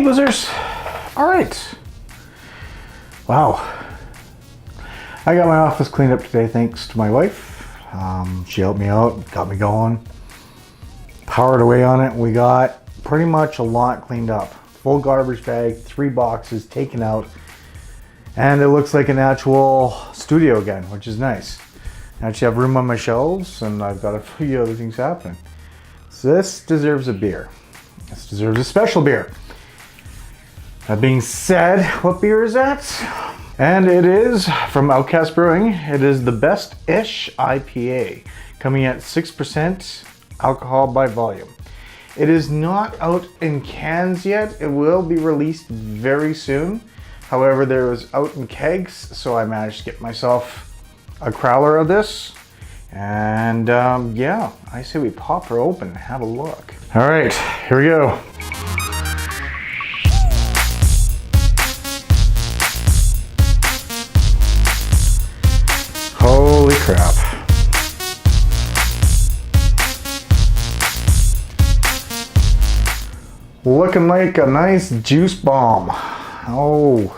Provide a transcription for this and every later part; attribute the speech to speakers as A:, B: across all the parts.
A: boozers. All right. Wow. I got my office cleaned up today thanks to my wife. She helped me out, got me going. Powered away on it. We got pretty much a lot cleaned up. Full garbage bag, 3 boxes taken out. And it looks like an actual studio again, which is nice. I actually have room on my shelves and I've got a few other things happening. So this deserves a beer. This deserves a special beer. That being said, what beer is that? And it is from Outcast Brewing. It is the Best-ish IPA, coming at 6% alcohol by volume. It is not out in cans yet. It will be released very soon. However, there was out in kegs, so I managed to get myself a Crowler of this. And yeah, I say we pop her open and have a look. All right, here we go. Holy crap. Looking like a nice juice bomb. Oh,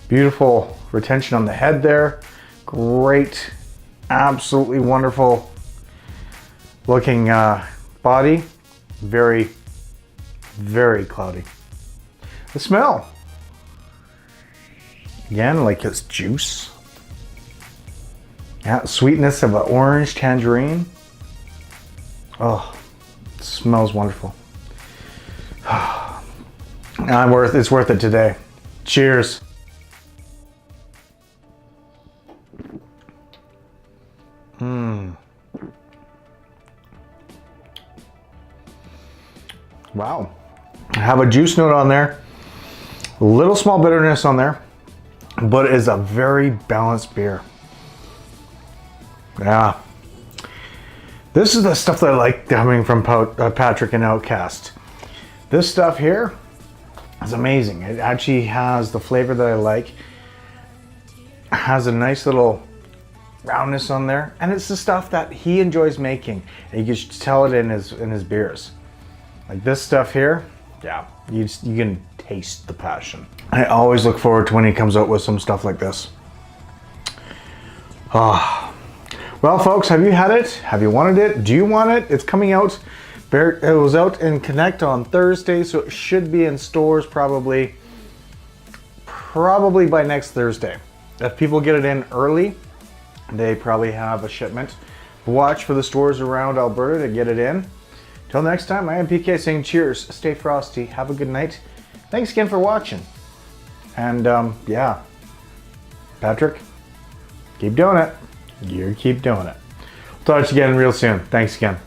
A: beautiful retention on the head there. Great, absolutely wonderful looking body. Very, very cloudy. The smell. Again, like it's juice. Yeah, sweetness of an orange tangerine. Oh, it smells wonderful. It's worth it today. Cheers. Wow. I have a juice note on there. A little small bitterness on there, but it is a very balanced beer. Yeah. This is the stuff that I like coming from Patrick and Outcast. This stuff here is amazing. It actually has the flavor that I like. It has a nice little roundness on there, and it's the stuff that he enjoys making. And you can just tell it in his beers. Like this stuff here, yeah, you can taste the passion. I always look forward to when he comes out with some stuff like this. Ah. Well, folks, have you had it? Have you wanted it? Do you want it? It's coming out. It was out in Connect on Thursday, so it should be in stores probably by next Thursday. If people get it in early, they probably have a shipment. Watch for the stores around Alberta to get it in. Till next time, I am PK saying cheers, stay frosty, have a good night. Thanks again for watching. And yeah, Patrick, keep doing it. You keep doing it. We'll talk to you again real soon. Thanks again.